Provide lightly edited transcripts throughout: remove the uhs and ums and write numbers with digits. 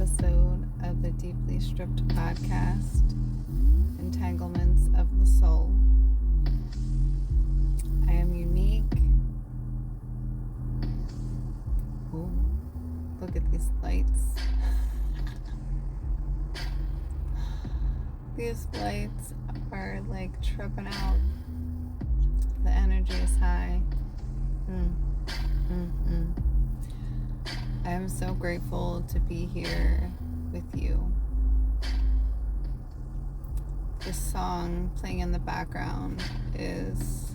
episode of the Deeply Stripped podcast, Entanglements of the Soul. I am unique. Ooh, look at these lights. These lights are like tripping out. The energy is high. I am so grateful to be here with you. The song playing in the background is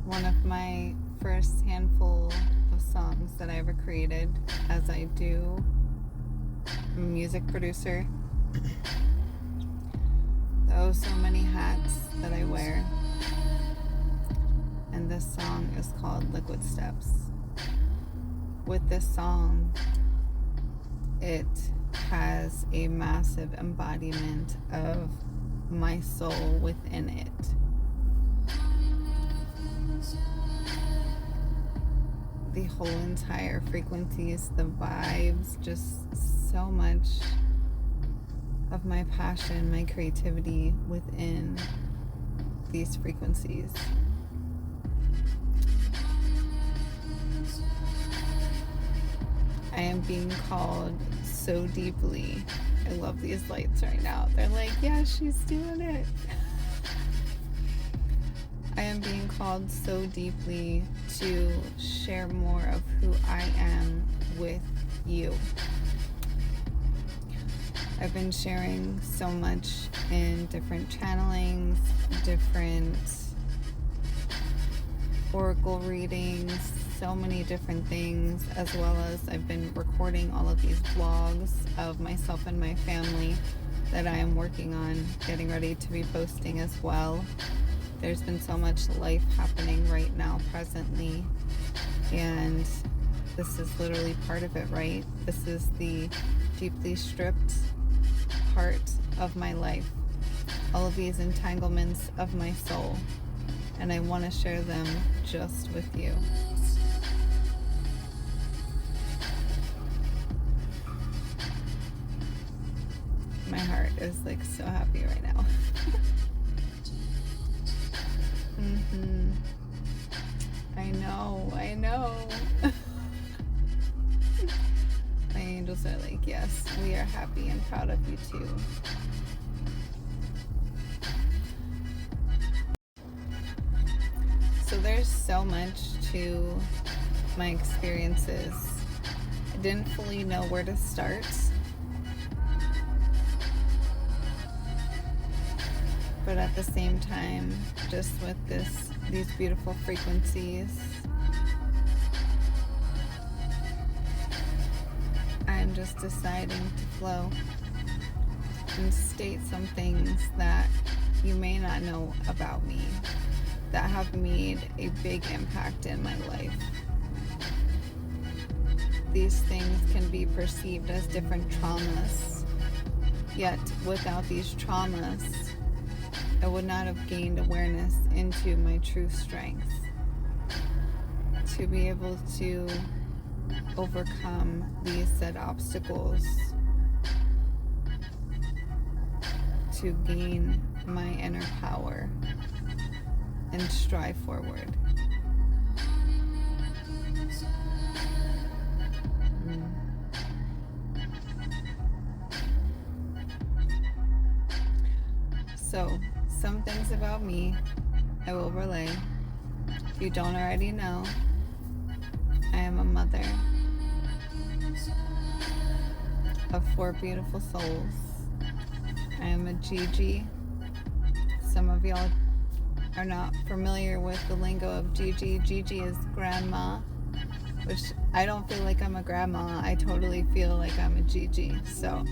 one of my first handful of songs that I ever created, as I do. I'm a music producer. Oh, so many hats that I wear. And this song is called Liquid Steps. With this song, it has a massive embodiment of my soul within it. The whole entire frequencies, the vibes, just so much of my passion, my creativity within these frequencies. I am being called so deeply. I love these lights right now. They're like, yeah, she's doing it. I am being called so deeply to share more of who I am with you. I've been sharing so much in different channelings, different oracle readings, so many different things, as well as I've been recording all of these vlogs of myself and my family that I am working on getting ready to be posting as well. There's been so much life happening right now presently, and this is literally part of it, right? This is the deeply stripped part of my life, all of these entanglements of my soul, and I want to share them just with you. My heart is like so happy right now. I know. My angels are like, yes, we are happy and proud of you too. So there's so much to my experiences. I didn't fully know where to start. But at the same time, just with these beautiful frequencies, I'm just deciding to flow and state some things that you may not know about me that have made a big impact in my life. These things can be perceived as different traumas, yet without these traumas, I would not have gained awareness into my true strength to be able to overcome these said obstacles, to gain my inner power and strive forward. So, some things about me I will relay. If you don't already know, I am a mother of 4 beautiful souls. I am a Gigi. Some of y'all are not familiar with the lingo of Gigi. Gigi is grandma, which I don't feel like I'm a grandma. I totally feel like I'm a Gigi. So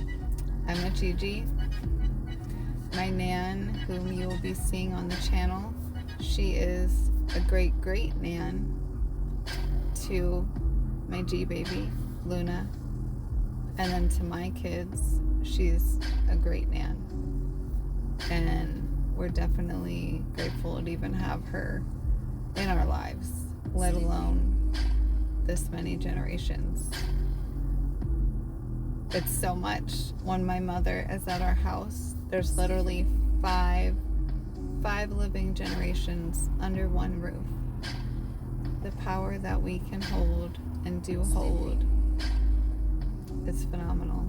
I'm a Gigi. My Nan, whom you will be seeing on the channel, she is a great Nan to my G baby, Luna. And then to my kids, she's a great Nan. And we're definitely grateful to even have her in our lives, let alone this many generations. It's so much. When my mother is at our house, there's literally five living generations under one roof. The power that we can hold and do hold is phenomenal.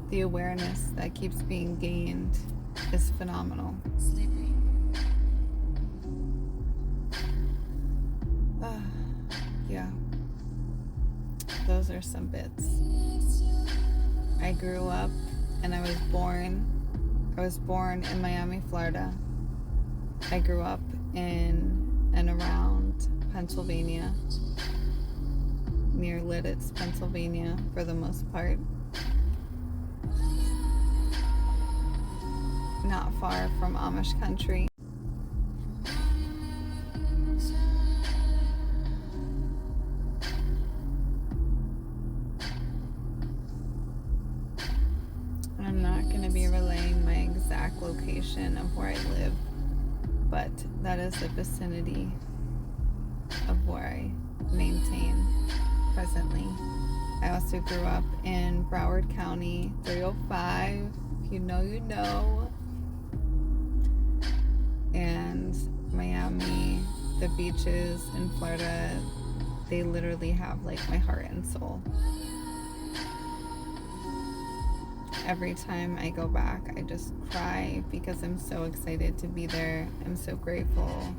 The awareness that keeps being gained is phenomenal. Yeah, those are some bits. I grew up and I was born in Miami, Florida. I grew up in and around Pennsylvania, near Lidditz, Pennsylvania, for the most part. Not far from Amish country. I'm not going to be relaying my exact location of where I live, but that is the vicinity of where I maintain presently. I also grew up in Broward County, 305. If you know, you know. And Miami, the beaches in Florida, they literally have like my heart and soul. Every time I go back, I just cry because I'm so excited to be there. I'm so grateful.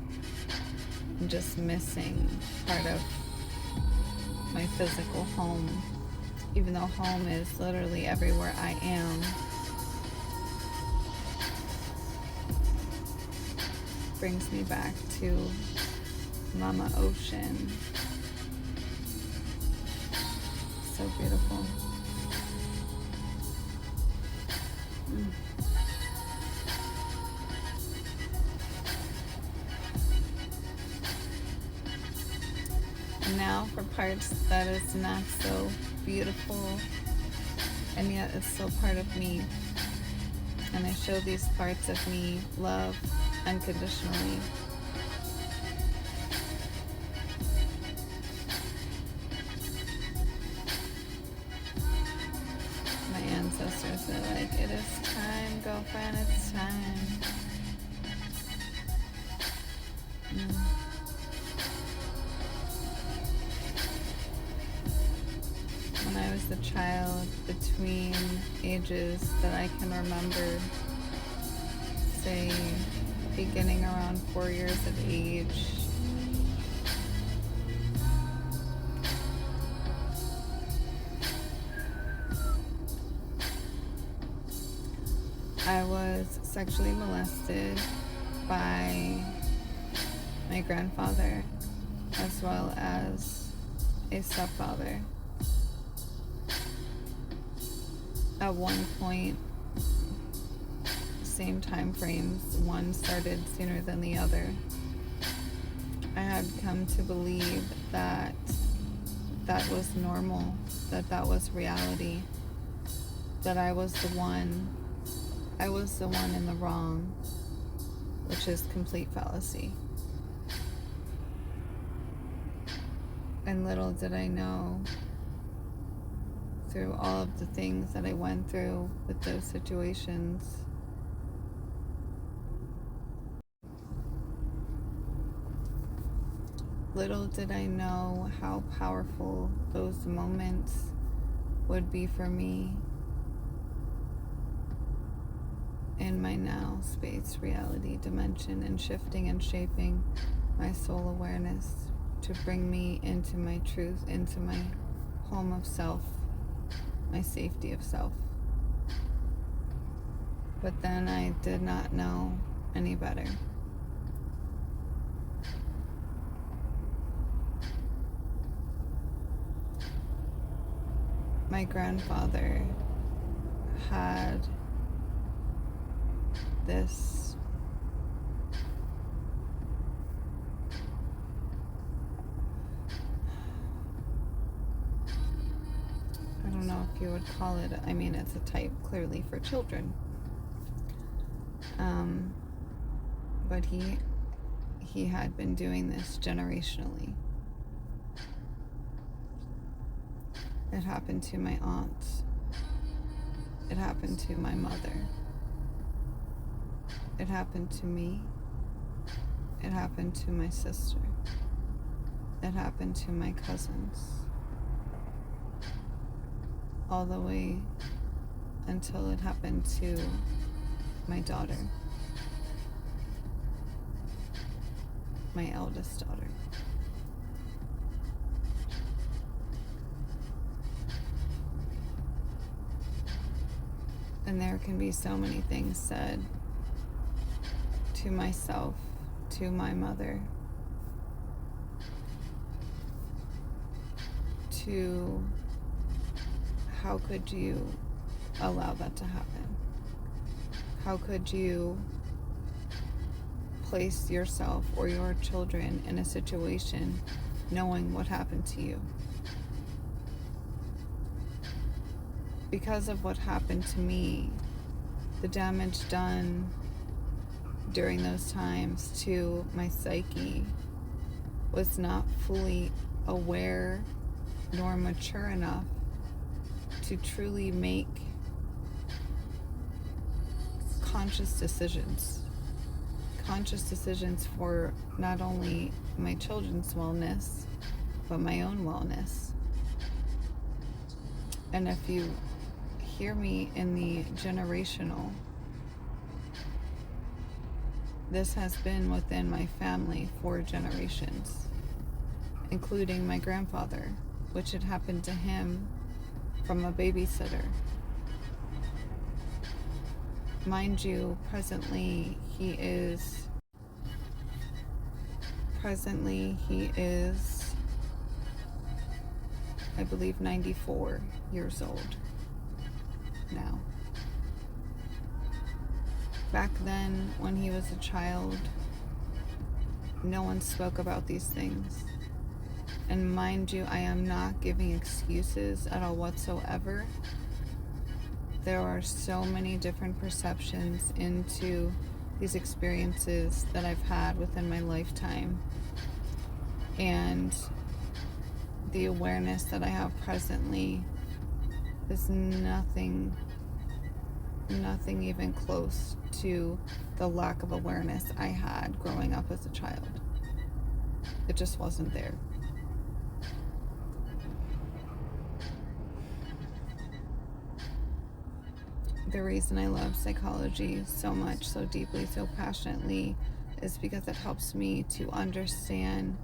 I'm just missing part of my physical home, even though home is literally everywhere I am. Brings me back to Mama Ocean. So beautiful. And now for parts that is not so beautiful, and yet it's still part of me. And I show these parts of me love unconditionally. My ancestors are like, it is time, girlfriend, it's time. When I was a child, between ages that I can remember, say beginning around 4 years of age, I was sexually molested by my grandfather as well as a stepfather. At one point, same time frames, one started sooner than the other. I had come to believe that that was normal, that that was reality, that I was the one in the wrong, which is complete fallacy. And little did I know, through all of the things that I went through with those situations, little did I know how powerful those moments would be for me in my now space, reality, dimension, and shifting and shaping my soul awareness to bring me into my truth, into my home of self, my safety of self. But then I did not know any better. My grandfather had this I don't know if you would call it, I mean, it's a type clearly for children. But he had been doing this generationally. It happened to my aunt. It happened to my mother. It happened to me. It happened to my sister. It happened to my cousins. All the way until it happened to my daughter, my eldest daughter. And there can be so many things said to myself, to my mother, to how could you allow that to happen? How could you place yourself or your children in a situation knowing what happened to you? Because of what happened to me, the damage done during those times to my psyche was not fully aware nor mature enough to truly make conscious decisions for not only my children's wellness, but my own wellness. And if you hear me in the generational, this has been within my family for generations, including my grandfather, which had happened to him from a babysitter. Mind you, presently he is, I believe, 94 years old now. Back then, when he was a child, no one spoke about these things. And mind you, I am not giving excuses at all whatsoever. There are so many different perceptions into these experiences that I've had within my lifetime. And the awareness that I have presently is nothing even close to the lack of awareness I had growing up as a child. It just wasn't there. The reason I love psychology so much, so deeply, so passionately is because it helps me to understand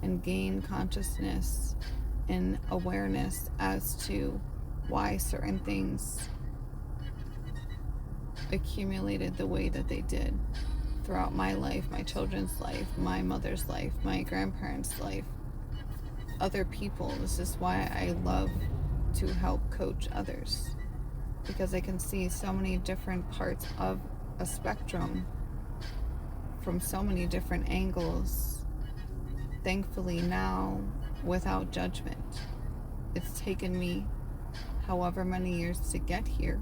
and gain consciousness and awareness as to why certain things accumulated the way that they did throughout my life, my children's life, my mother's life, my grandparents' life, other people. This is why I love to help coach others, because I can see so many different parts of a spectrum from so many different angles, thankfully now without judgment. It's taken me however many years to get here,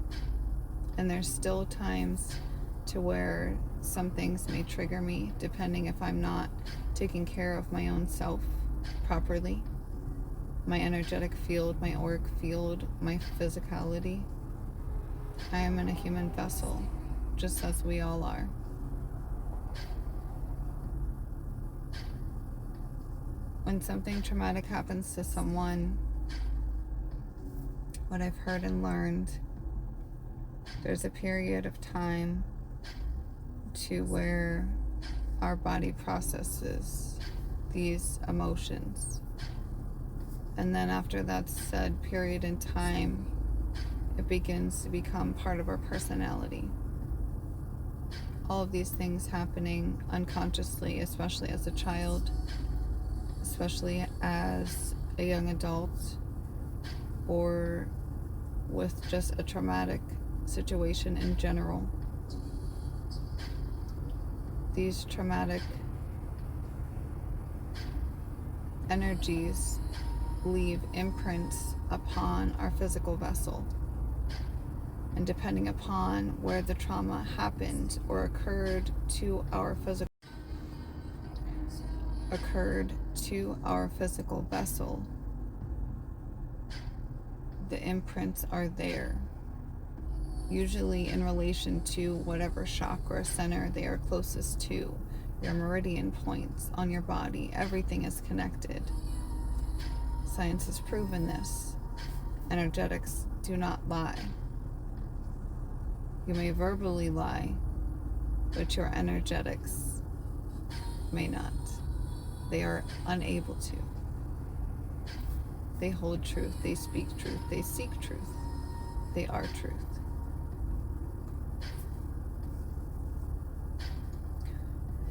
and there's still times to where some things may trigger me depending if I'm not taking care of my own self properly, my energetic field, my auric field, my physicality. I am in a human vessel, just as we all are. When something traumatic happens to someone, what I've heard and learned, there's a period of time to where our body processes these emotions. And then after that said period in time, it begins to become part of our personality. All of these things happening unconsciously, especially as a child, especially as a young adult, or with just a traumatic situation in general. These traumatic energies leave imprints upon our physical vessel. And depending upon where the trauma happened or occurred to our physical vessel, the imprints are there, usually in relation to whatever chakra center they are closest to, your meridian points on your body. Everything is connected. Science has proven this. Energetics do not lie. You may verbally lie, but your energetics may not. They are unable to. They hold truth, they speak truth, they seek truth, they are truth.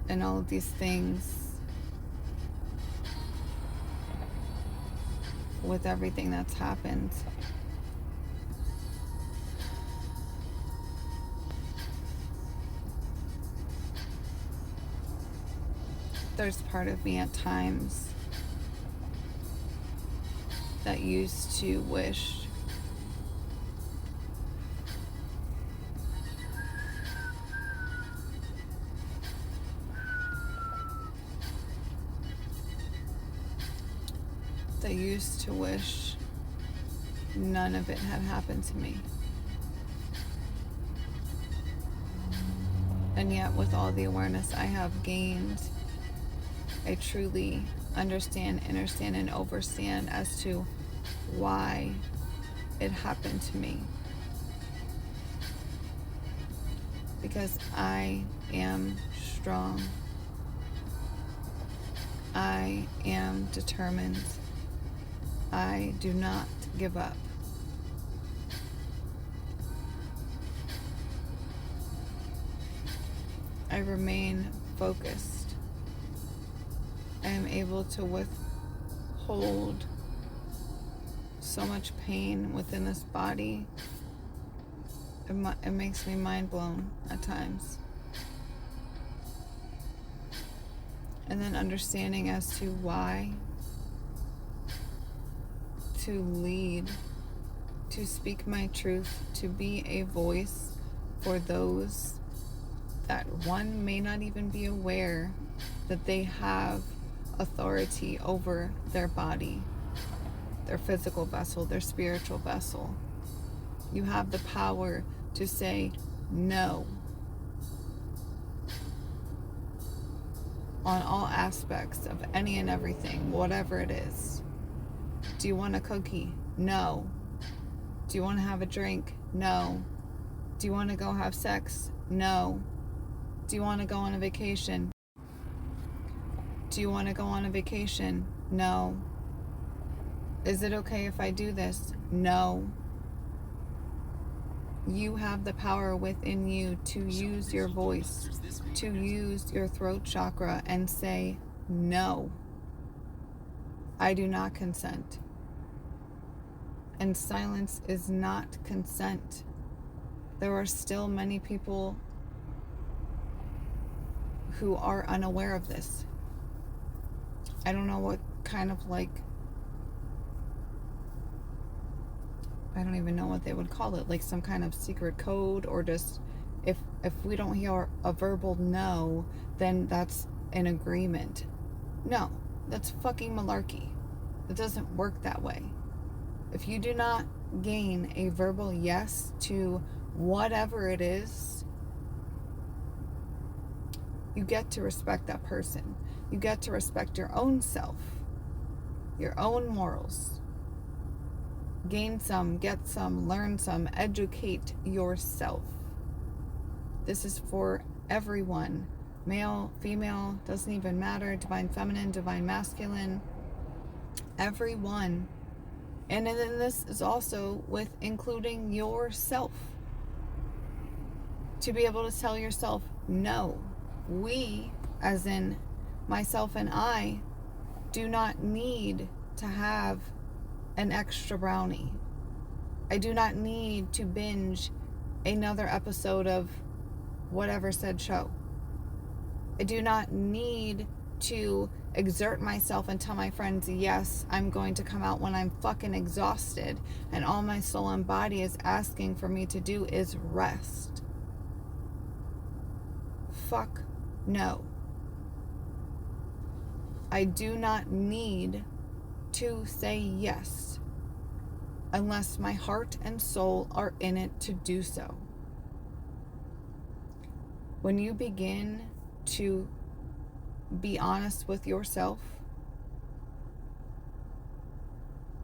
And all of these things, with everything that's happened, there's part of me at times that used to wish none of it had happened to me. And yet, with all the awareness I have gained, I truly understand, understand, and overstand as to why it happened to me. Because I am strong. I am determined. I do not give up. I remain focused. I am able to withhold so much pain within this body. It makes me mind blown at times. And then understanding as to why, to lead, to speak my truth, to be a voice for those that one may not even be aware that they have authority over their body, their physical vessel, their spiritual vessel. You have the power to say no on all aspects of any and everything, whatever it is. Do you want a cookie? No. Do you want to have a drink? No. Do you want to go have sex? No. Do you want to go on a vacation? Do you want to go on a vacation? No. Is it okay if I do this? No. You have the power within you to use your voice, to use your throat chakra and say, no, I do not consent. And silence is not consent. There are still many people who are unaware of this. I don't know what kind of I don't even know what they would call it, like some kind of secret code, or just if we don't hear a verbal no, then that's an agreement. No, that's fucking malarkey. It doesn't work that way. If you do not gain a verbal yes to whatever it is, you get to respect that person. You get to respect your own self, your own morals. Gain some, get some, learn some, educate yourself. This is for everyone. Male, female, doesn't even matter. Divine feminine, divine masculine. Everyone. And then this is also with including yourself. To be able to tell yourself no. We, as in myself and I, do not need to have an extra brownie. I do not need to binge another episode of whatever said show. I do not need to exert myself and tell my friends, yes, I'm going to come out when I'm fucking exhausted and all my soul and body is asking for me to do is rest. Fuck no. I do not need to say yes. unless my heart and soul are in it to do so. When you begin to be honest with yourself,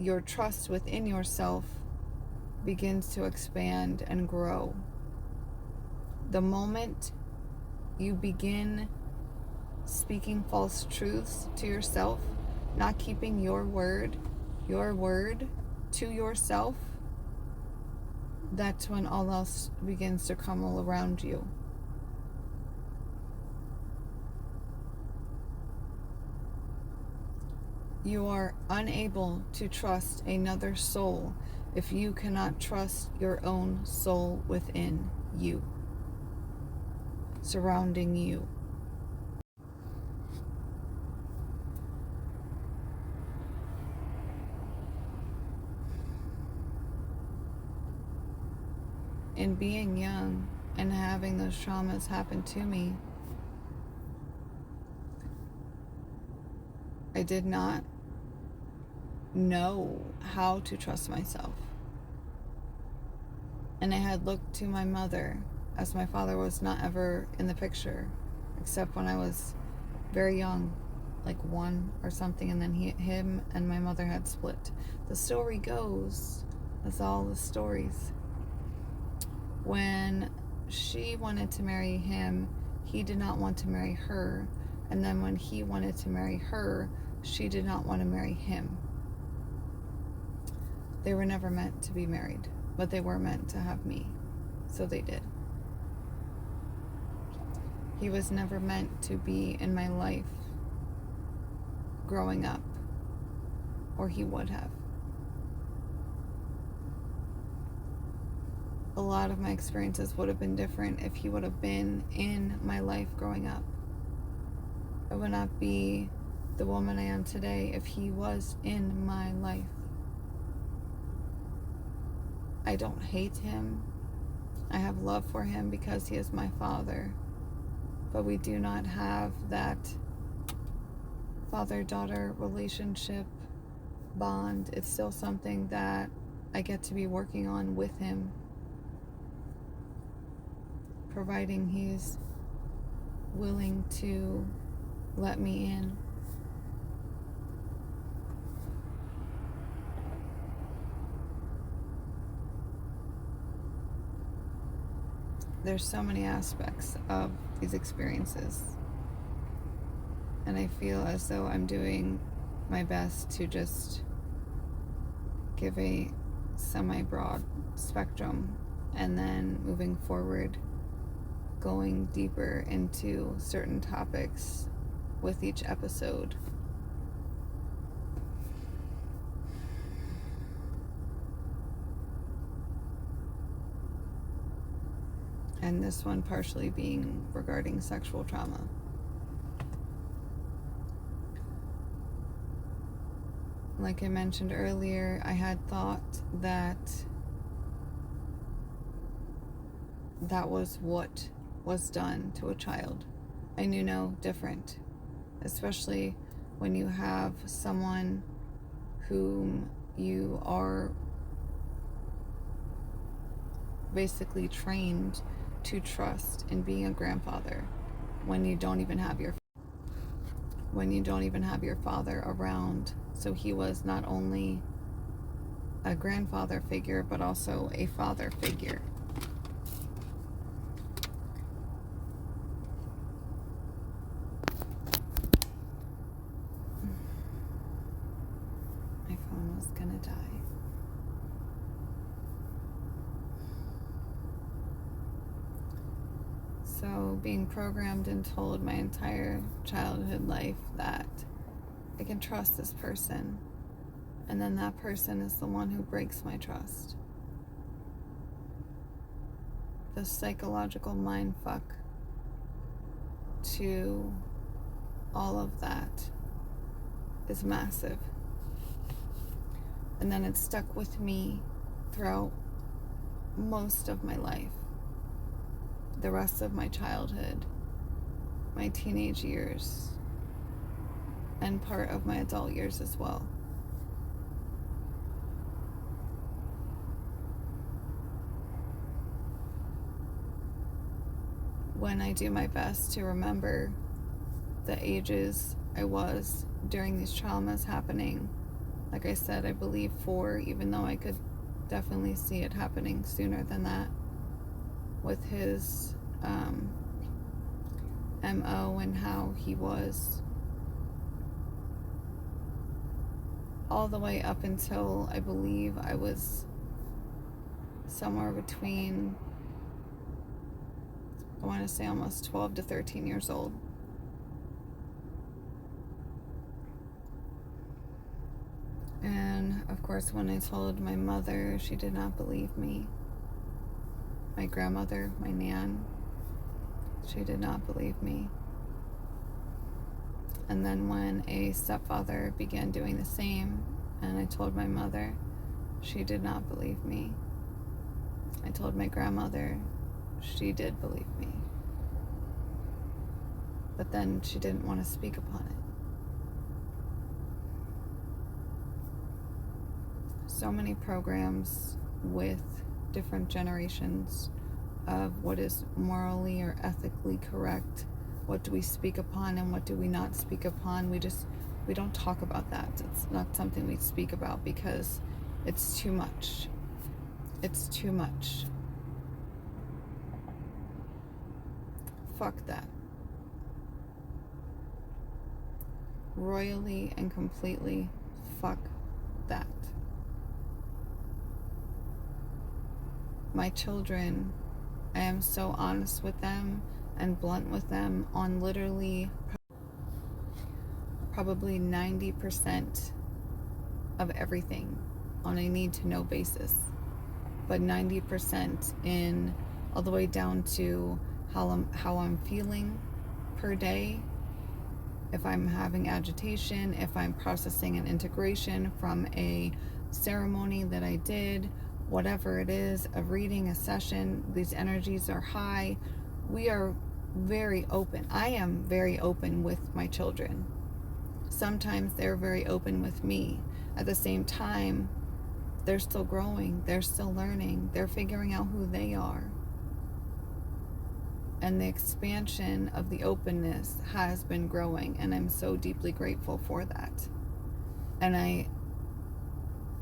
your trust within yourself begins to expand and grow. The moment you begin speaking false truths to yourself, not keeping your word to yourself, that's when all else begins to crumble around you. You are unable to trust another soul if you cannot trust your own soul within you, surrounding you. In being young and having those traumas happen to me, I did not know how to trust myself. And I had looked to my mother, as my father was not ever in the picture, except when I was very young, like 1 or something, and then him and my mother had split. The story goes, that's all the stories. When she wanted to marry him, he did not want to marry her. And then when he wanted to marry her, she did not want to marry him. They were never meant to be married, but they were meant to have me. So they did. He was never meant to be in my life growing up, or he would have. A lot of my experiences would have been different if he would have been in my life growing up. I would not be the woman I am today if he was in my life. I don't hate him. I have love for him because he is my father. But we do not have that father-daughter relationship bond. It's still something that I get to be working on with him, providing he's willing to let me in. There's so many aspects of these experiences, and I feel as though I'm doing my best to just give a semi-broad spectrum, and then moving forward, going deeper into certain topics with each episode. And this one partially being regarding sexual trauma. Like I mentioned earlier, I had thought that that was what was done to a child. I knew no different, especially when you have someone whom you are basically trained to trust in being a grandfather when you don't even have your father around. So he was not only a grandfather figure but also a father figure. My phone was gonna die. So being programmed and told my entire childhood life that I can trust this person, and then that person is the one who breaks my trust. The psychological mind fuck to all of that is massive. And then it stuck with me throughout most of my life. The rest of my childhood, my teenage years, and part of my adult years as well. when I do my best to remember the ages I was during these traumas happening. Like I said, I believe 4, even though I could definitely see it happening sooner than that with his MO and how he was, all the way up until I believe I was somewhere between, I want to say almost 12 to 13 years old. And of course, when I told my mother, she did not believe me. My grandmother, my nan, she did not believe me. And then when a stepfather began doing the same, and I told my mother, she did not believe me. I told my grandmother, she did believe me. But then she didn't want to speak upon it. So many programs with different generations of what is morally or ethically correct. What do we speak upon and what do we not speak upon? We don't talk about that. It's not something we speak about because it's too much. It's too much. Fuck that. Royally and completely fuck that. My children, I am so honest with them and blunt with them on literally probably 90% of everything on a need to know basis, but 90% in all the way down to how I'm feeling per day, if I'm having agitation, if I'm processing an integration from a ceremony that I did, whatever it is, a reading, a session, these energies are high. We are very open. I am very open with my children. Sometimes they're very open with me. At the same time, they're still growing, they're still learning, they're figuring out who they are. And the expansion of the openness has been growing, and I'm so deeply grateful for that. And I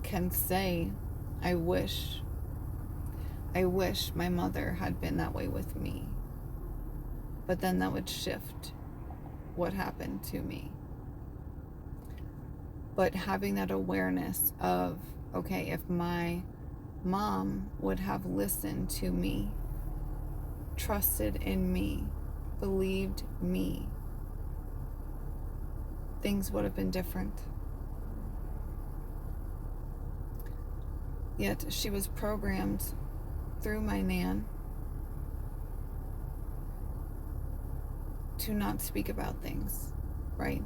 can say, I wish my mother had been that way with me. But then that would shift what happened to me. But having that awareness of, okay, if my mom would have listened to me, trusted in me, believed me, things would have been different. Yet she was programmed through my nan to not speak about things, right?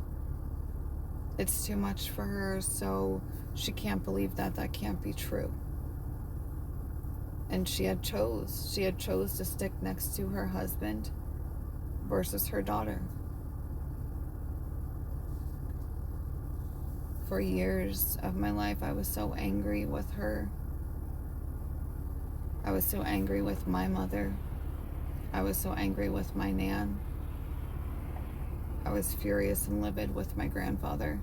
It's too much for her, so she can't believe that can't be true. And she had chose to stick next to her husband versus her daughter. For years of my life, I was so angry with her. I was so angry with my mother. I was so angry with my nan. I was furious and livid with my grandfather,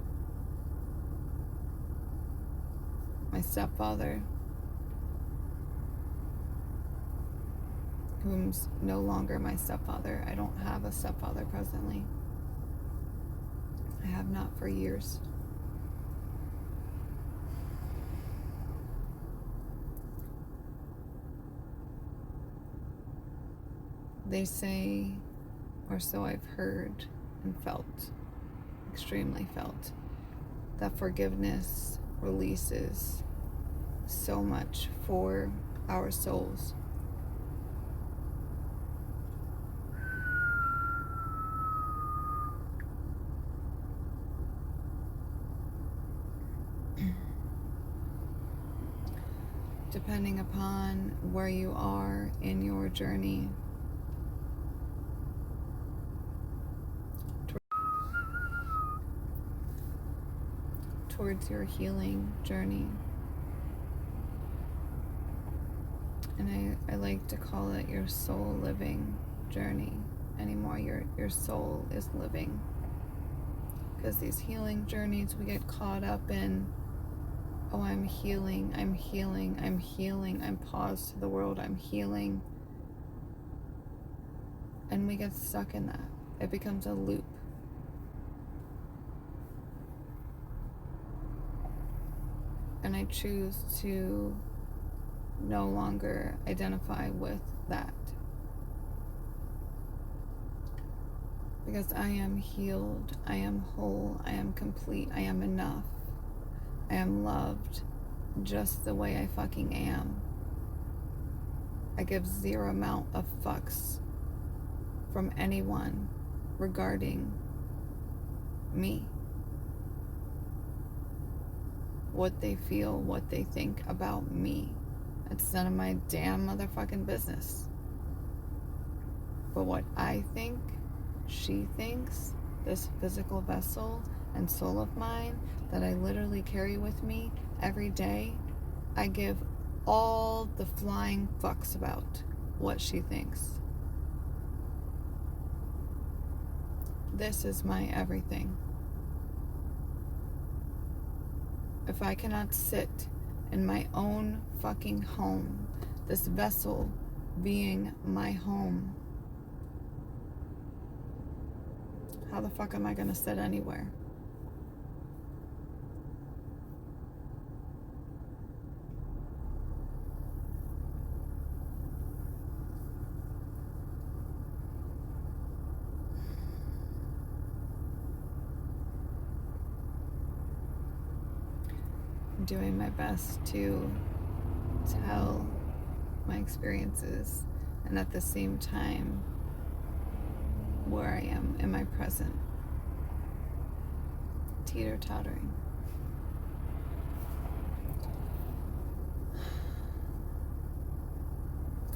my stepfather, whom's no longer my stepfather. I don't have a stepfather presently. I have not for years. They say, or so I've heard and felt, extremely felt, that forgiveness releases so much for our souls. Depending upon where you are in your journey towards your healing journey. And I like to call it your soul living journey anymore. Your soul is living. Because these healing journeys, we get caught up in, oh, I'm healing, I'm healing, I'm healing, I'm paused to the world, I'm healing. And we get stuck in that. It becomes a loop. And I choose to no longer identify with that. Because I am healed, I am whole, I am complete, I am enough. I am loved just the way I fucking am. I give zero amount of fucks from anyone regarding me. What they feel, what they think about me. It's none of my damn motherfucking business. But what I think, she thinks, this physical vessel and soul of mine that I literally carry with me every day, I give all the flying fucks about what she thinks. This is my everything. If I cannot sit in my own fucking home, this vessel being my home, how the fuck am I gonna sit anywhere? I'm doing my best to tell my experiences, and at the same time where I am in my present, teeter-tottering.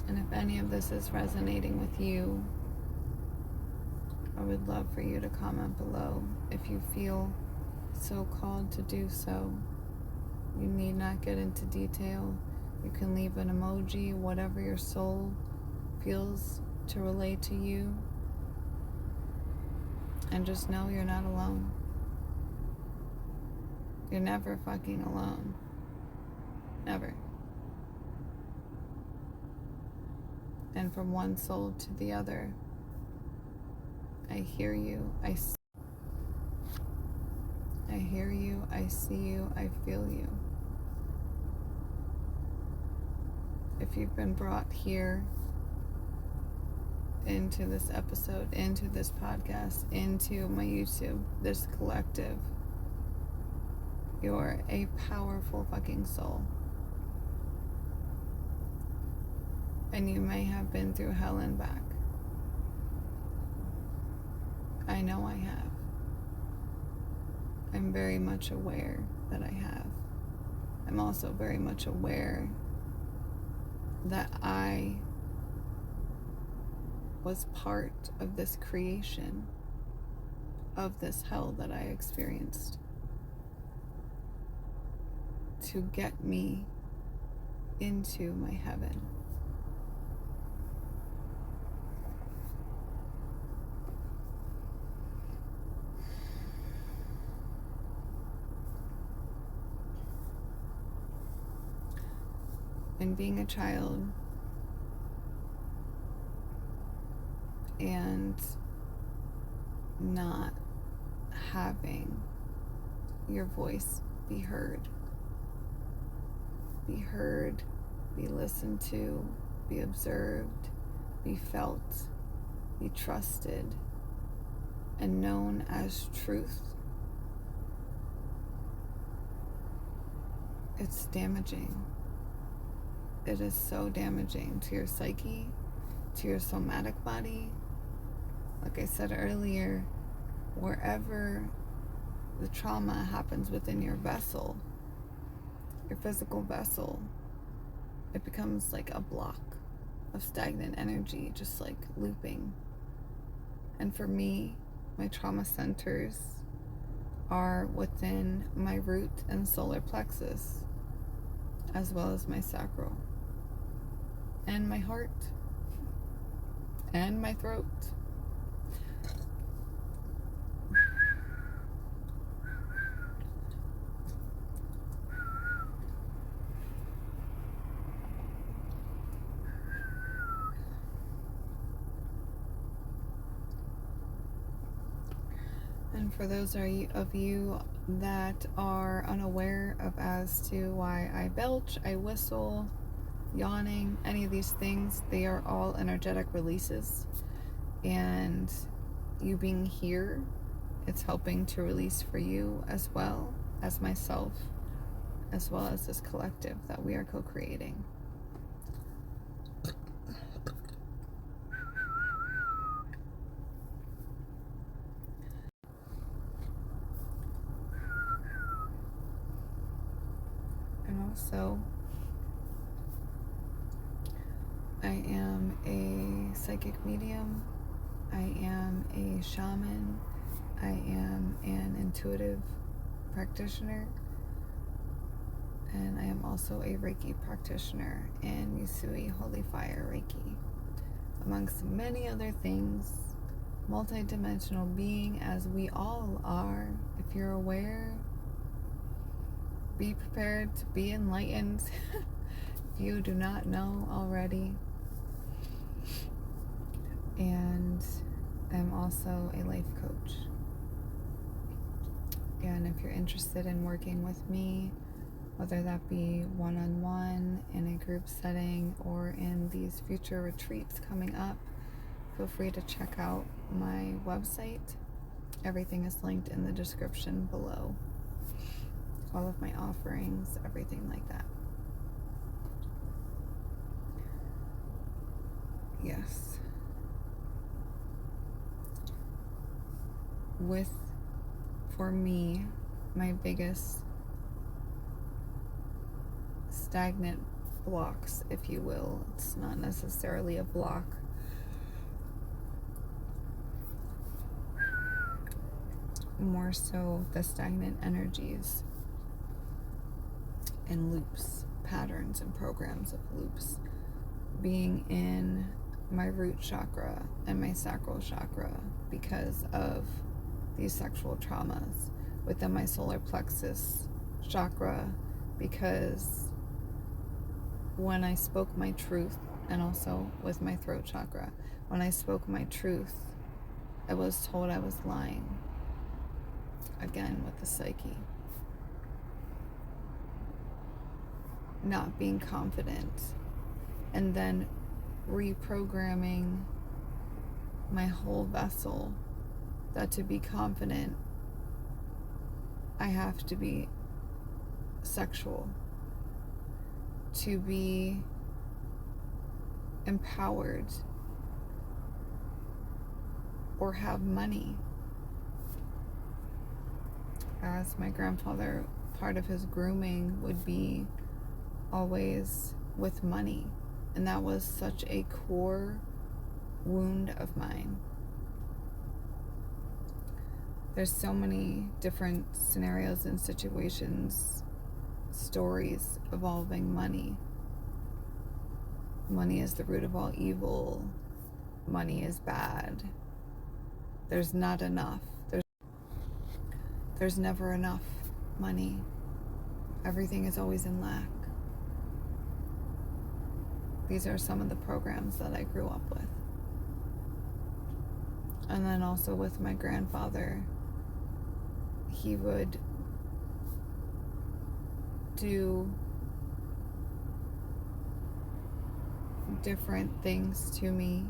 And if any of this is resonating with you, I would love for you to comment below if you feel so called to do so. You need not get into detail. You can leave an emoji, whatever your soul feels to relate to you. And just know you're not alone. You're never fucking alone. Never. And from one soul to the other, I hear you, I hear you, I see you, I feel you. If you've been brought here into this episode, into this podcast, into my YouTube, this collective, you're a powerful fucking soul. And you may have been through hell and back. I know I have. I'm very much aware that I have. I'm also very much aware that I was part of this creation, of this hell that I experienced, to get me into my heaven. And being a child and not having your voice be heard, be listened to, be observed, be felt, be trusted, and known as truth. It's damaging. It is so damaging to your psyche, to your somatic body. Like I said earlier, wherever the trauma happens within your vessel, your physical vessel, it becomes like a block of stagnant energy, just like looping. And for me, my trauma centers are within my root and solar plexus, as well as my sacral and my heart and my throat. And for those of you that are unaware of as to why I belch, I whistle, yawning, any of these things, they are all energetic releases. And you being here, it's helping to release for you as well as myself, as well as this collective that we are co-creating. And also, I am a psychic medium, I am a shaman, I am an intuitive practitioner, and I am also a Reiki practitioner in Usui Holy Fire Reiki, amongst many other things. Multidimensional being as we all are. If you're aware, be prepared to be enlightened. If you do not know already. And I'm also a life coach. And if you're interested in working with me, whether that be one-on-one, in a group setting, or in these future retreats coming up, feel free to check out my website. Everything is linked in the description below. All of my offerings, everything like that. Yes. For me, my biggest stagnant blocks, if you will, it's not necessarily a block, more so the stagnant energies and loops, patterns and programs of loops, being in my root chakra and my sacral chakra because of these sexual traumas, within my solar plexus chakra because when I spoke my truth, and also with my throat chakra, when I spoke my truth, I was told I was lying. Again, with the psyche. Not being confident. And then reprogramming my whole vessel that to be confident, I have to be sexual. To be empowered or have money. As my grandfather, part of his grooming would be always with money. And that was such a core wound of mine. There's so many different scenarios and situations, stories involving money. Money is the root of all evil. Money is bad. There's not enough. There's never enough money. Everything is always in lack. These are some of the programs that I grew up with. And then also with my grandfather, he would do different things to me.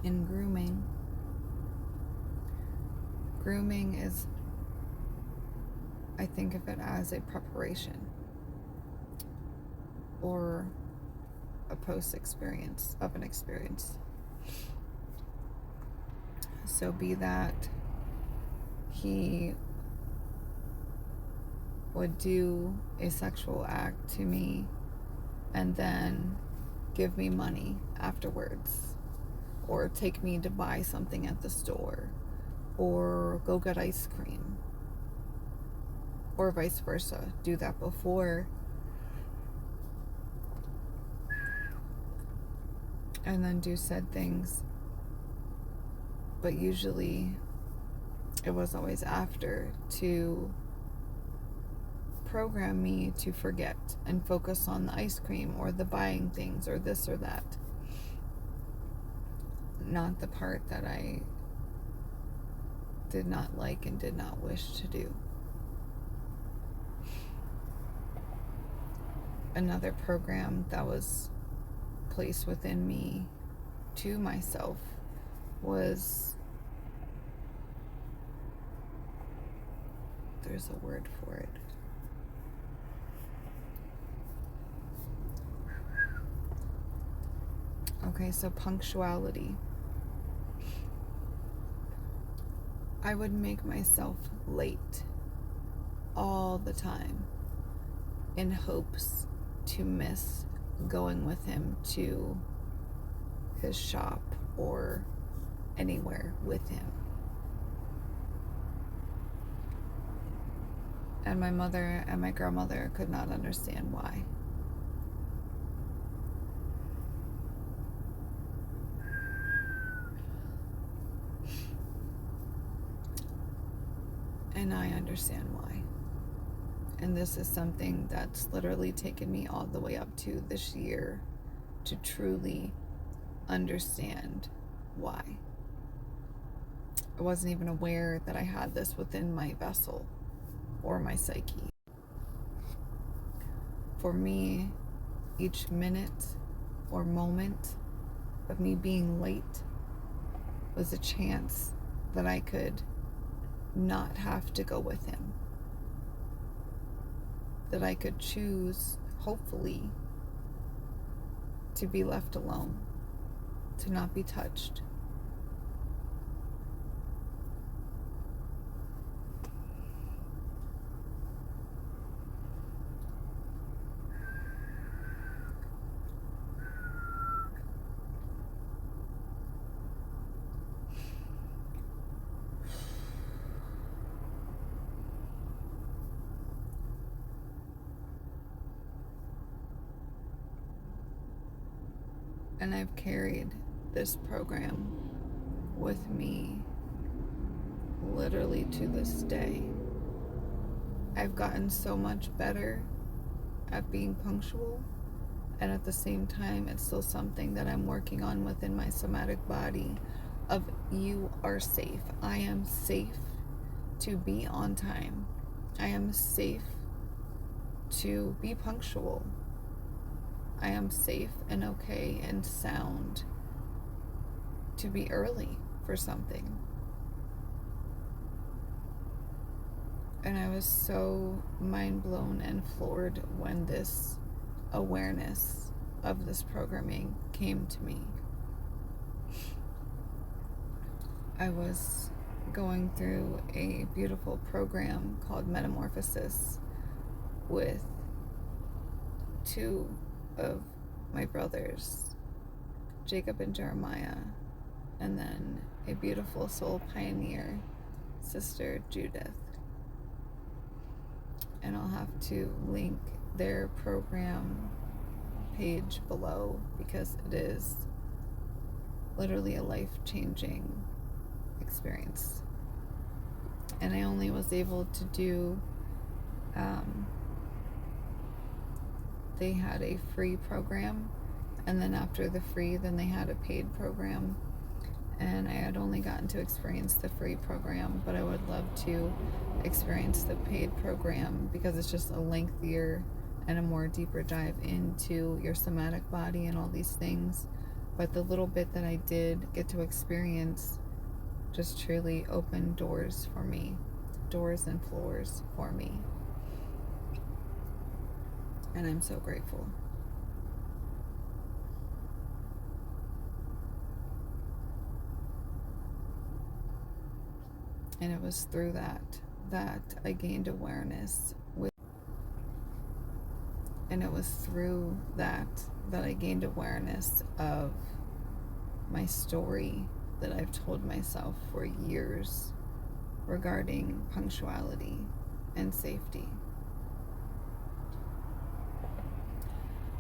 In grooming. Grooming is, I think of it as a preparation or a post-experience of an experience. So be that he would do a sexual act to me and then give me money afterwards, or take me to buy something at the store, or go get ice cream, or vice versa. Do that before, and then do said things. But usually it was always after, to program me to forget and focus on the ice cream or the buying things or this or that. Not the part that I did not like and did not wish to do. Another program that was placed within me to myself was, there's a word for it. Okay, so punctuality. I would make myself late all the time in hopes to miss going with him to his shop or anywhere with him. And my mother and my grandmother could not understand why. And I understand why. And this is something that's literally taken me all the way up to this year to truly understand why. I wasn't even aware that I had this within my vessel or my psyche. For me, each minute or moment of me being late was a chance that I could not have to go with him. That I could choose, hopefully, to be left alone, to not be touched. And I've carried this program with me literally to this day. I've gotten so much better at being punctual, and at the same time, it's still something that I'm working on within my somatic body of, you are safe. I am safe to be on time. I am safe to be punctual. I am safe and okay and sound to be early for something. And I was so mind blown and floored when this awareness of this programming came to me. I was going through a beautiful program called Metamorphosis with two of my brothers, Jacob and Jeremiah, and then a beautiful soul pioneer, Sister Judith. And I'll have to link their program page below because it is literally a life-changing experience. And I only was able to do they had a free program, and then after the free, then they had a paid program, and I had only gotten to experience the free program, but I would love to experience the paid program because it's just a lengthier and a more deeper dive into your somatic body and all these things. But the little bit that I did get to experience just truly opened doors for me, doors and floors for me. And I'm so grateful. And it was through that I gained awareness with, and it was through that I gained awareness of my story that I've told myself for years regarding punctuality and safety.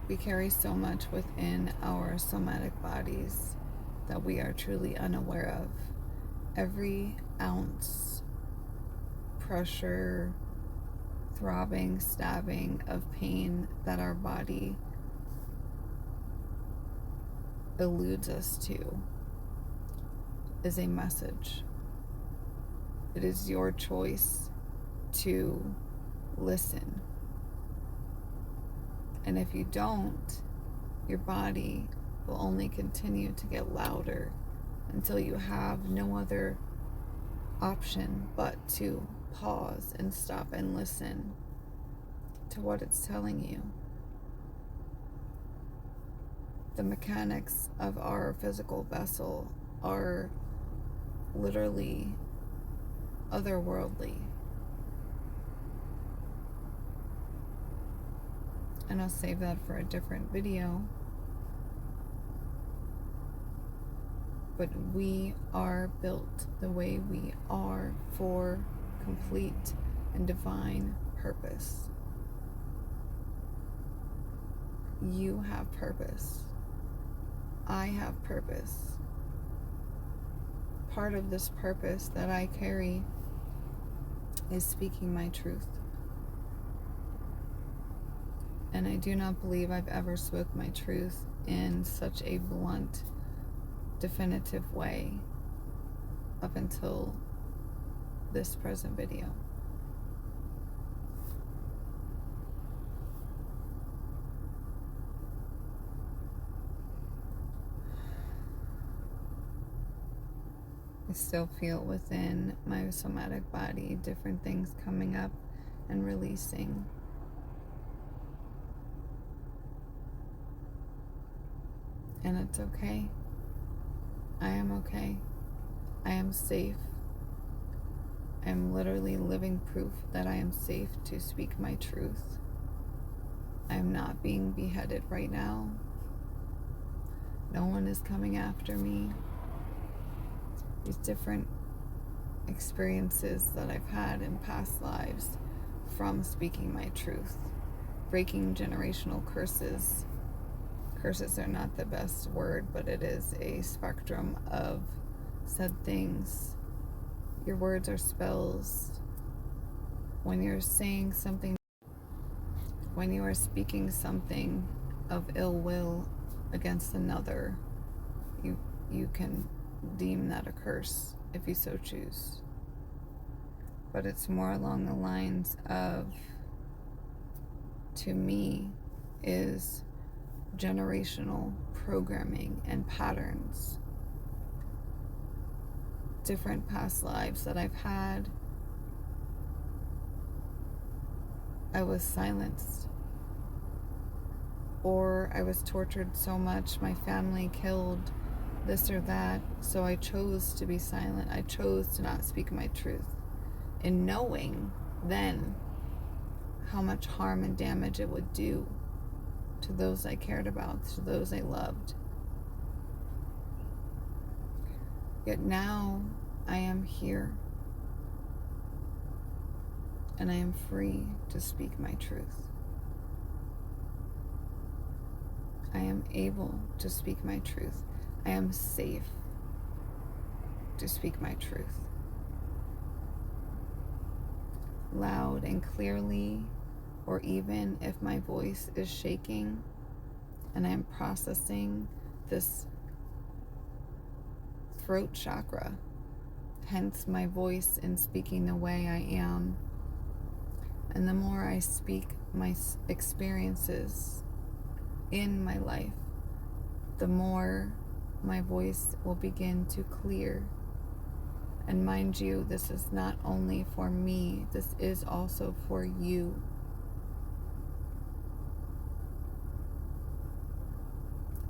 We carry so much within our somatic bodies that we are truly unaware of. Every ounce, pressure, throbbing, stabbing of pain that our body eludes us to is a message. It is your choice to listen. And if you don't, your body will only continue to get louder until you have no other option but to pause and stop and listen to what it's telling you. The mechanics of our physical vessel are literally otherworldly. And I'll save that for a different video. But we are built the way we are for complete and divine purpose. You have purpose. I have purpose. Part of this purpose that I carry is speaking my truth. And I do not believe I've ever spoke my truth in such a blunt, definitive way up until this present video. I still feel within my somatic body different things coming up and releasing. And it's okay. I am okay. I am safe. I am literally living proof that I am safe to speak my truth. I am not being beheaded right now. No one is coming after me. These different experiences that I've had in past lives from speaking my truth, breaking generational curses. Curses are not the best word, but it is a spectrum of said things. Your words are spells. When you're saying something, when you are speaking something of ill will against another, you can deem that a curse if you so choose. But it's more along the lines of, to me, is generational programming and patterns. Different past lives that I've had, I was silenced, or I was tortured so much, my family killed this or that, so I chose to be silent. I chose to not speak my truth, in knowing then how much harm and damage it would do to those I cared about, to those I loved. Yet now I am here, and I am free to speak my truth. I am able to speak my truth. I am safe to speak my truth. Loud and clearly, or even if my voice is shaking and I'm processing this throat chakra, hence my voice in speaking the way I am. And the more I speak my experiences in my life, the more my voice will begin to clear. And mind you, this is not only for me, this is also for you.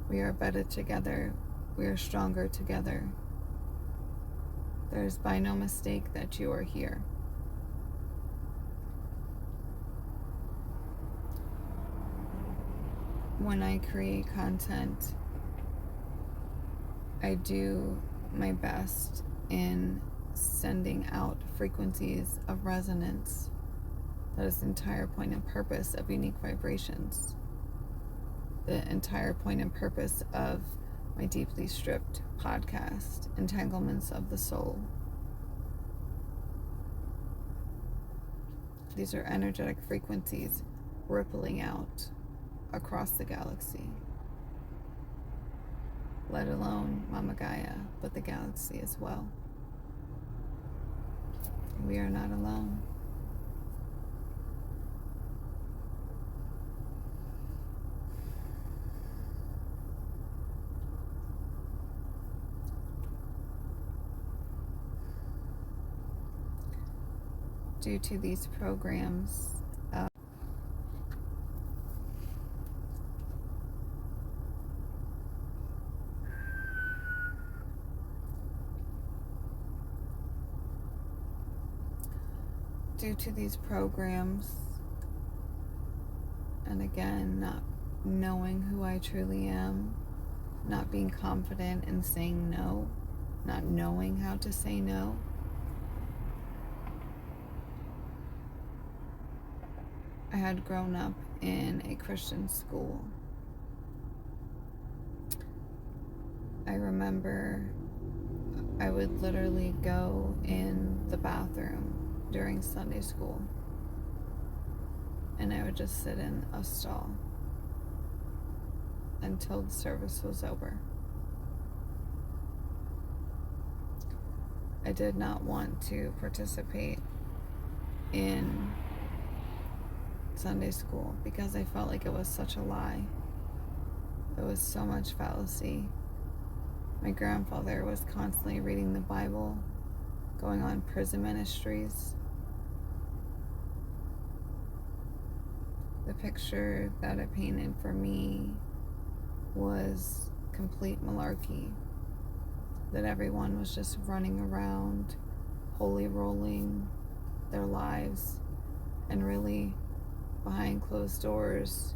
We are better together. We are stronger together. There is by no mistake that you are here. When I create content, I do my best in sending out frequencies of resonance. That is the entire point and purpose of unique vibrations. The entire point and purpose of my deeply stripped podcast, Entanglements of the Soul. These are energetic frequencies rippling out across the galaxy. Let alone Mama Gaia, but the galaxy as well. We are not alone. Due to these programs, and again, not knowing who I truly am, not being confident in saying no, not knowing how to say no, I had grown up in a Christian school. I remember I would literally go in the bathroom during Sunday school, and I would just sit in a stall until the service was over. I did not want to participate in Sunday school because I felt like it was such a lie. It was so much fallacy. My grandfather was constantly reading the Bible, going on prison ministries. The picture that it painted for me was complete malarkey. That everyone was just running around, holy rolling their lives, and really behind closed doors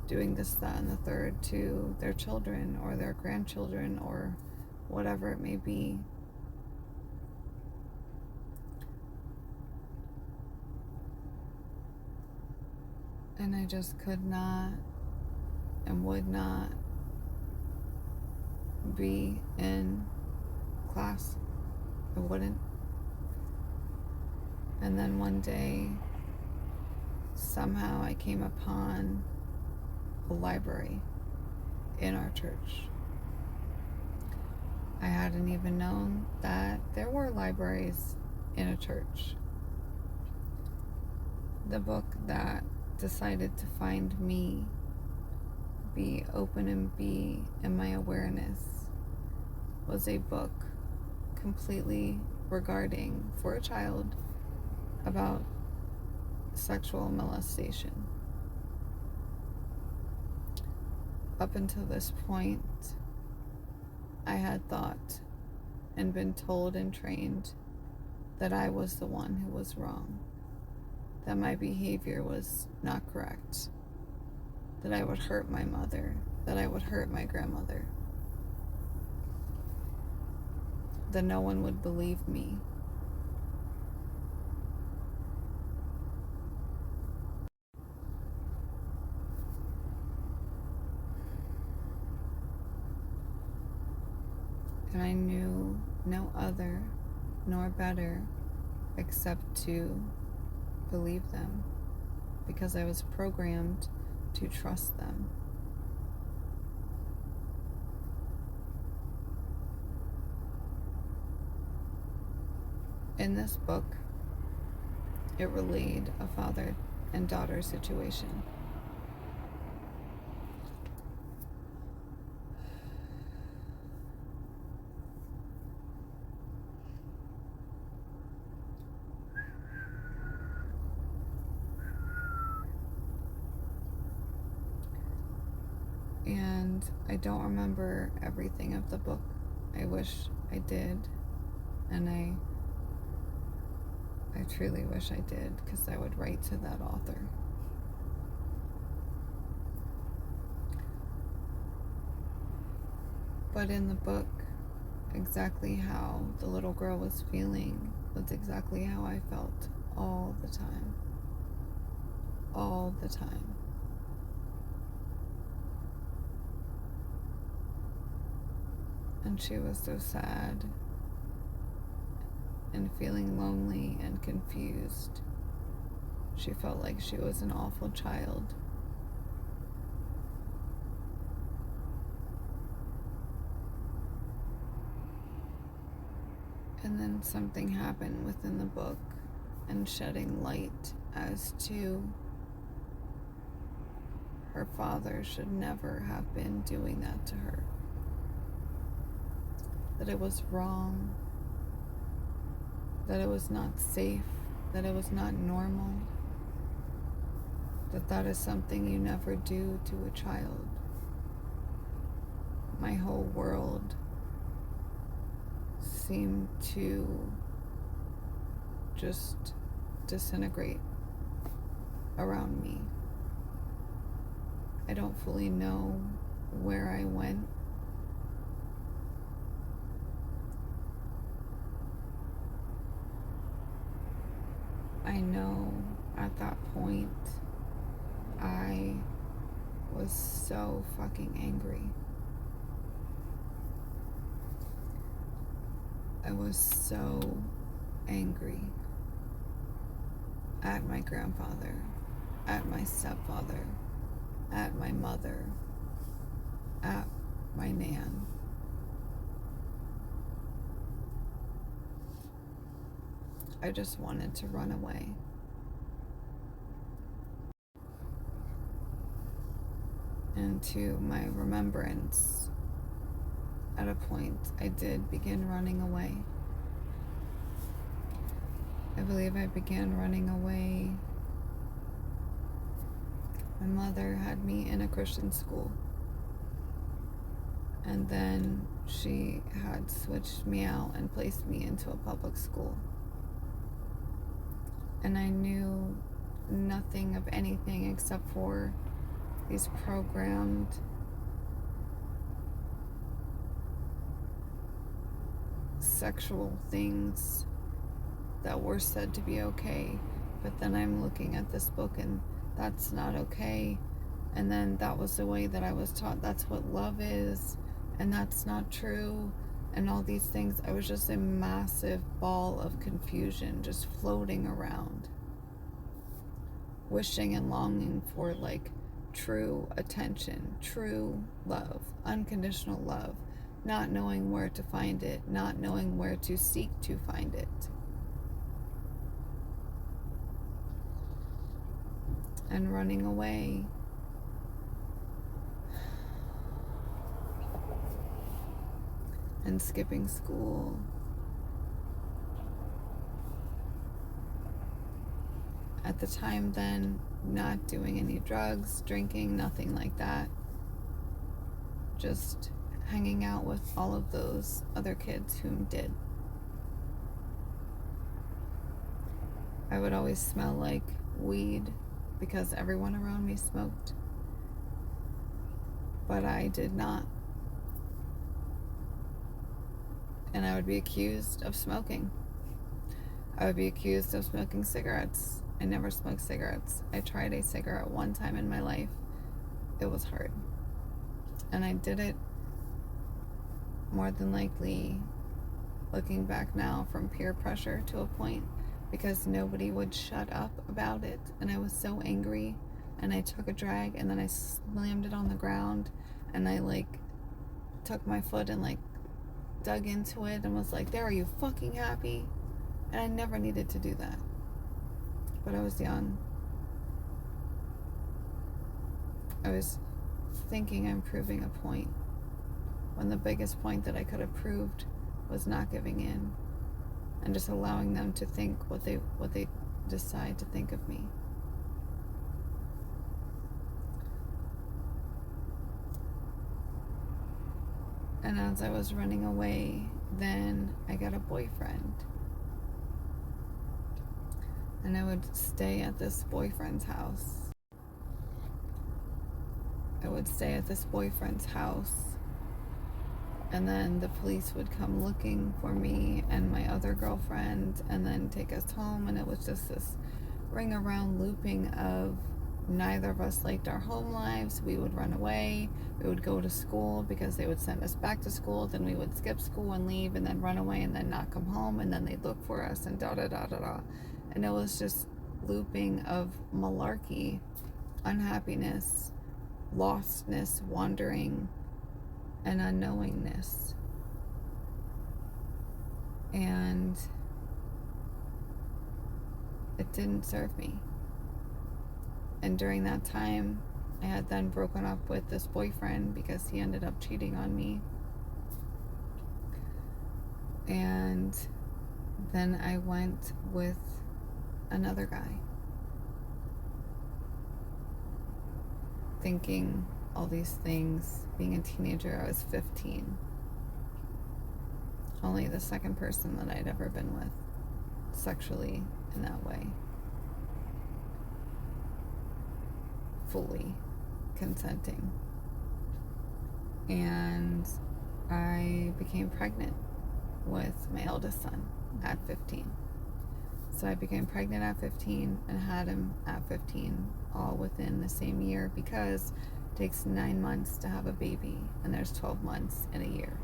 doing this, that, and the third to their children or their grandchildren or whatever it may be. And I just could not and would not be in class. I wouldn't. And then one day, somehow I came upon a library in our church. I hadn't even known that there were libraries in a church. The book that decided to find me, be open and be in my awareness, was a book completely regarding, for a child, about sexual molestation. Up until this point, I had thought and been told and trained that I was the one who was wrong, that my behavior was not correct, that I would hurt my mother, that I would hurt my grandmother, that no one would believe me. And I knew no other nor better except to believe them, because I was programmed to trust them. In this book, it relayed a father and daughter situation. And I don't remember everything of the book. I wish I did, and I truly wish I did, because I would write to that author. But in the book, exactly how the little girl was feeling was exactly how I felt all the time. All the time. And she was so sad and feeling lonely and confused. She felt like she was an awful child. And then something happened within the book and shedding light as to her father should never have been doing that to her. That it was wrong, that it was not safe, that it was not normal, that that is something you never do to a child. My whole world seemed to just disintegrate around me. I don't fully know where I went. I know at that point I was so fucking angry. I was so angry at my grandfather, at my stepfather, at my mother, at my nan. I just wanted to run away. And to my remembrance, at a point, I did begin running away. I believe I began running away. My mother had me in a Christian school. And then she had switched me out and placed me into a public school. And I knew nothing of anything except for these programmed sexual things that were said to be okay. But then I'm looking at this book and that's not okay. And then that was the way that I was taught that's what love is, and that's not true, and all these things. I was just a massive ball of confusion just floating around, wishing and longing for like true attention, true love, unconditional love, not knowing where to find it, not knowing where to seek to find it. And running away. And skipping school. At the time then, not doing any drugs, drinking, nothing like that. Just hanging out with all of those other kids who did. I would always smell like weed because everyone around me smoked. But I did not. And I would be accused of smoking. I would be accused of smoking cigarettes. I never smoked cigarettes. I tried a cigarette one time in my life. It was hard. And I did it more than likely, looking back now, from peer pressure to a point, because nobody would shut up about it. And I was so angry. And I took a drag and then I slammed it on the ground. And I like took my foot and like dug into it and was like, there, are you fucking happy? And I never needed to do that. But I was young. I was thinking I'm proving a point, when the biggest point that I could have proved was not giving in and just allowing them to think what they decide to think of me. And as I was running away, then I got a boyfriend. And I would stay at this boyfriend's house. I would stay at this boyfriend's house And then the police would come looking for me and my other girlfriend and then take us home. And it was just this ring around looping of neither of us liked our home lives. We would run away. We would go to school because they would send us back to school. Then we would skip school and leave and then run away and then not come home. And then they'd look for us and da da da da da. And it was just looping of malarkey, unhappiness, lostness, wandering, and unknowingness. And it didn't serve me. And during that time, I had then broken up with this boyfriend because he ended up cheating on me. And then I went with another guy, thinking all these things. Being a teenager, I was 15. Only the second person that I'd ever been with sexually in that way. Fully consenting. And I became pregnant with my eldest son at 15. So I became pregnant at 15 and had him at 15, all within the same year, because it takes 9 months to have a baby and there's 12 months in a year.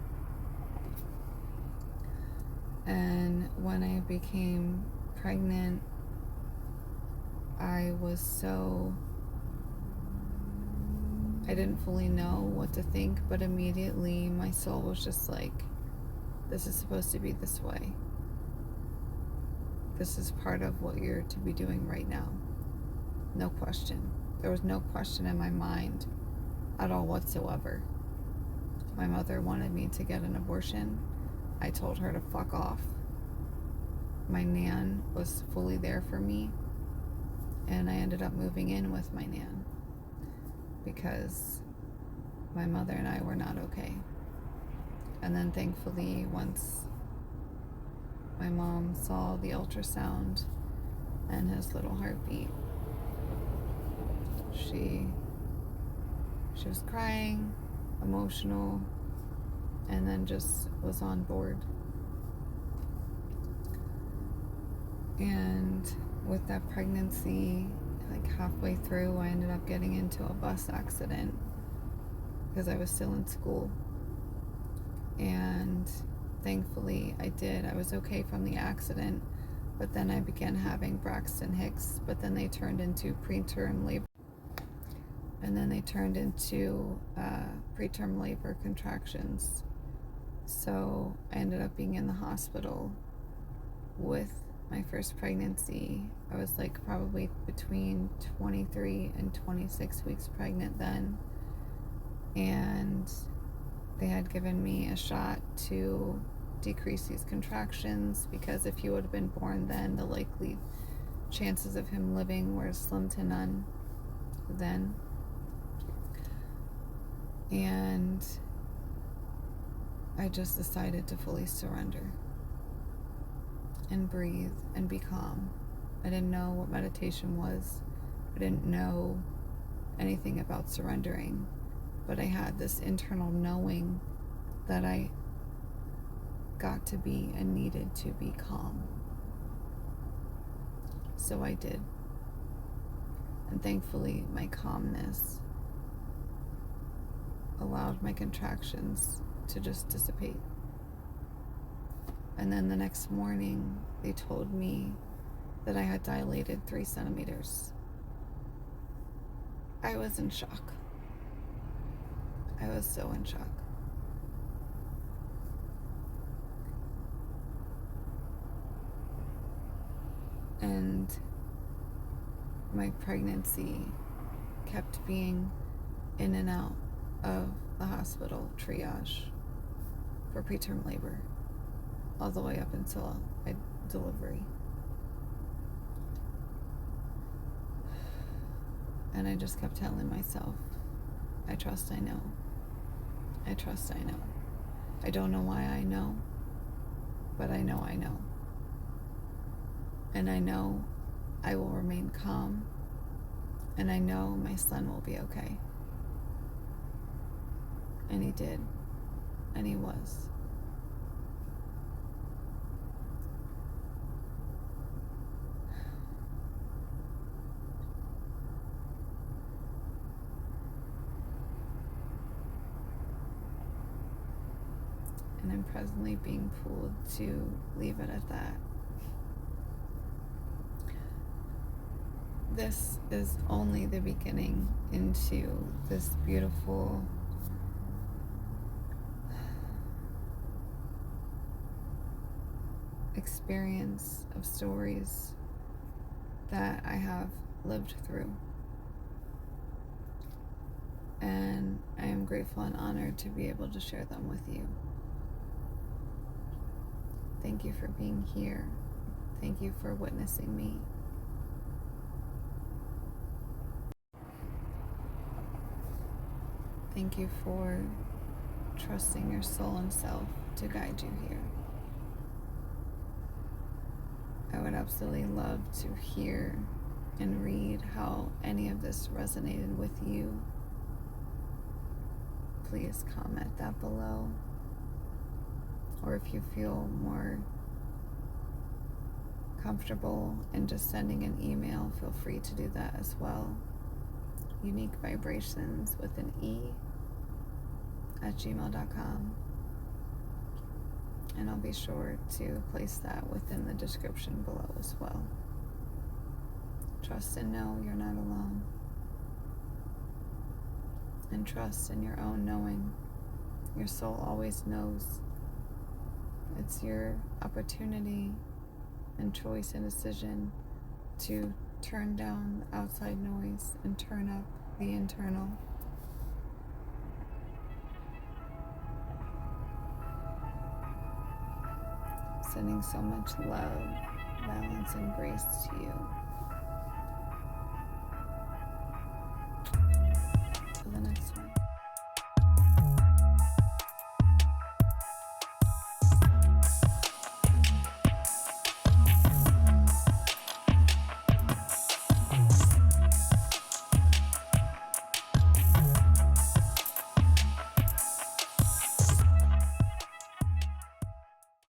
And when I became pregnant, I didn't fully know what to think, but immediately my soul was just like, this is supposed to be this way. This is part of what you're to be doing right now. No question. There was no question in my mind at all whatsoever. My mother wanted me to get an abortion. I told her to fuck off. My nan was fully there for me, and I ended up moving in with my nan because my mother and I were not okay. And then thankfully, once my mom saw the ultrasound and his little heartbeat, she was crying, emotional, and then just was on board. And with that pregnancy, like halfway through, I ended up getting into a bus accident because I was still in school. And thankfully I was okay from the accident, but then I began having Braxton Hicks, but then they turned into preterm labor. And then they turned into preterm labor contractions. So I ended up being in the hospital with my first pregnancy. I was like probably between 23 and 26 weeks pregnant then. And they had given me a shot to decrease these contractions because if he would have been born then, the likely chances of him living were slim to none then. And I just decided to fully surrender and breathe and be calm. I didn't know what meditation was. I didn't know anything about surrendering, but I had this internal knowing that I got to be and needed to be calm. So I did. And thankfully, my calmness allowed my contractions to just dissipate. And then the next morning, they told me that I had dilated 3 centimeters. I was in shock. I was so in shock. And my pregnancy kept being in and out of the hospital triage for preterm labor all the way up until delivery. And I just kept telling myself, I trust I know. I trust I know. I don't know why I know, but I know I know. And I know I will remain calm, and I know my son will be okay. And he did. and he was. And I'm presently being pulled to leave it at that. This is only the beginning into this beautiful experience of stories that I have lived through. And I am grateful and honored to be able to share them with you. Thank you for being here. Thank you for witnessing me. Thank you for trusting your soul and self to guide you here. I would absolutely love to hear and read how any of this resonated with you. Please comment that below. Or if you feel more comfortable in just sending an email, feel free to do that as well. Unique Vibrations with an E @gmail.com. And I'll be sure to place that within the description below as well. Trust and know you're not alone. And trust in your own knowing. Your soul always knows. It's your opportunity and choice and decision to turn down the outside noise and turn up the internal. Sending so much love, balance, and grace to you.